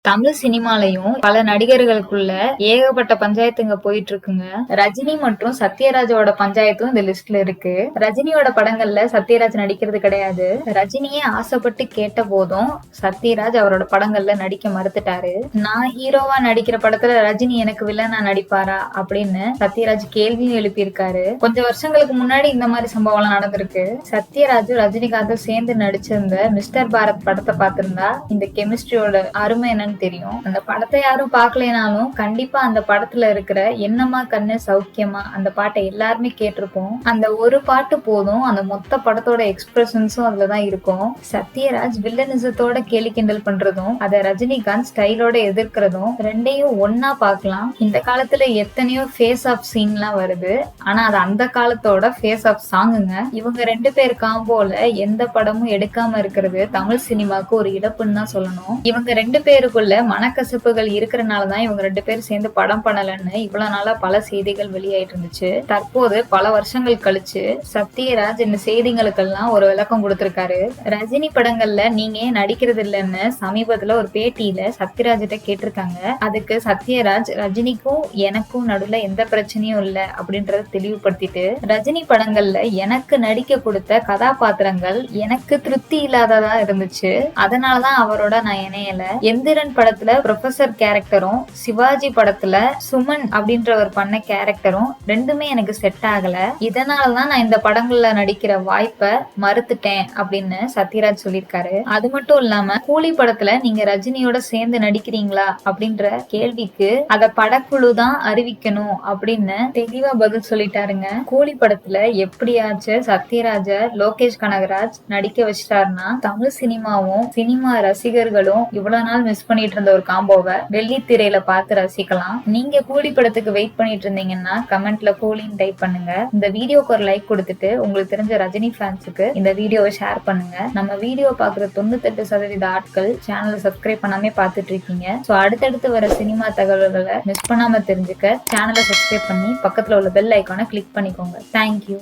தமிழ் சினிமாலயும் பல நடிகர்களுக்குள்ள ஏகப்பட்ட பஞ்சாயத்துங்க போயிட்டு இருக்குங்க. ரஜினி மற்றும் சத்யராஜோட பஞ்சாயத்தும் இந்த லிஸ்ட்ல இருக்கு. ரஜினியோட படங்கள்ல சத்யராஜ் நடிக்கிறது கிடையாது. ரஜினியே ஆசைப்பட்டு கேட்ட போதும் சத்யராஜ் அவரோட படங்கள்ல நடிக்க மறுத்துட்டாரு. நான் ஹீரோவா நடிக்கிற படத்துல ரஜினி எனக்கு வில்லனா நடிப்பாரா அப்படின்னு சத்யராஜ் கேள்வியும் எழுப்பியிருக்காரு. கொஞ்சம் வருஷங்களுக்கு முன்னாடி இந்த மாதிரி சம்பவம் எல்லாம் நடந்திருக்கு. சத்யராஜ் ரஜினிகாந்தும் சேர்ந்து நடிச்சிருந்த மிஸ்டர் பாரத் படத்தை பார்த்திருந்தா இந்த கெமிஸ்ட்ரியோட அருமை என்ன தெரியும். அந்த படத்தை யாரும் பார்க்கலனாலும் கண்டிப்பா அந்த படத்துல இருக்கிற என்னமா கண்ணு சௌக்கியமா அந்த பாட்டை எல்லாருமே கேட்டிருப்போம். அந்த ஒரு பாட்டு போதும் அந்த மொத்த படத்தோட எக்ஸ்பிரஷன்ஸும் அதுலதான் இருக்கும். சத்யராஜ் வில்லனிசத்தோட கேலி கிண்டல் பண்றதும் அதை ரஜினிகாந்த் ஸ்டைலோட எதிர்க்கிறதும் ரெண்டையும் ஒன்னா பார்க்கலாம். இந்த காலத்துல எத்தனையோ ஃபேஸ் ஆஃப் சீன் எல்லாம் வருது. ஆனா அது அந்த காலத்தோட ஃபேஸ் ஆஃப் சாங்குங்க. இவங்க ரெண்டு பேர் காம்போல எந்த படமும் எடுக்காம இருக்கிறது தமிழ் சினிமாவுக்கு ஒரு இழப்புன்னு தான் சொல்லணும். இவங்க ரெண்டு பேருக்கு மனக்கசப்புகள் இருக்கிறனாலதான் இவங்க ரெண்டு பேரும் சேர்ந்து படம் பண்ணலன்னு இவ்வளவு நாளா பல செய்திகள் வெளியாயிட்டு இருந்துச்சு. தற்போது பல வருஷங்கள் கழிச்சு சத்யராஜ் இந்த செய்திகளுக்கெல்லாம் ஒரு விளக்கம் கொடுத்திருக்காரு. ரஜினி படங்கள்ல நீங்க ஏன் நடிக்கிறது இல்லைன்னு சமீபத்துல ஒரு பேட்டியில சத்யராஜ்கிட்ட கேட்டிருக்காங்க. அதுக்கு சத்யராஜ் ரஜினிக்கும் எனக்கும் நடுவுல எந்த பிரச்சனையும் இல்ல அப்படின்றத தெளிவுபடுத்திட்டு, ரஜினி படங்கள்ல எனக்கு நடிக்க கொடுத்த கதாபாத்திரங்கள் எனக்கு திருப்தி இல்லாததா இருந்துச்சு, அதனாலதான் அவரோட நான் இணையல. எந்திரன் படத்துல ப்ரொஃபசர் கேரக்டரும் சிவாஜி படத்துல சுமன் அப்படின்றவர் பண்ண கேரக்டரும் ரெண்டுமே எனக்கு செட் ஆகல. இதனாலதான் நான் இந்த படங்கள்ல நடிக்கிற வாய்ப்பை மறுத்துட்டேன் அப்படின்னு சத்யராஜ் சொல்லியிருக்காரு. அது மட்டும் இல்லாம கூலி படத்துல நீங்க ரஜினியோட சேர்ந்து நடிக்கிறீங்களா அப்படின்ற கேள்விக்கு அத படக்குழு தான் அறிவிக்கணும் அப்படின்னு தெளிவா பதில் சொல்லிட்டாருங்க. கூலி படத்துல எப்படியாச்சும் சத்யராஜ லோகேஷ் கனகராஜ் நடிக்க வச்சிட்டாருன்னா தமிழ் சினிமாவும் சினிமா ரசிகர்களும் இவ்வளவு நாள் மிஸ் பண்ணிட்டு இருந்த ஒரு காம்போவை வெள்ளித்திரையில பார்த்து ரசிக்கலாம். நீங்க கூலி படத்துக்கு வெயிட் பண்ணிட்டு இருந்தீங்கன்னா கமெண்ட்ல கூலின்னு டைப் பண்ணுங்க. இந்த வீடியோக்கு ஒரு லைக் கொடுத்துட்டு உங்களுக்கு தெரிஞ்ச ரஜினி ஃபேன்ஸுக்கு இந்த வீடியோவை ஷேர் பண்ணுங்க. நம்ம வீடியோ பாக்குற 98% ஆட்கள் சேனலை சப்ஸ்கிரைப் பண்ணாம பார்த்துட்டு இருக்கீங்க. சோ அடுத்தடுத்து வர சினிமா தகவல்களை மிஸ் பண்ணாம தெரிஞ்சுக்க சேனலை சப்ஸ்கிரைப் பண்ணி பக்கத்துல உள்ள பெல் ஐக்கானை கிளிக் பண்ணிக்கோங்க. தேங்க்யூ.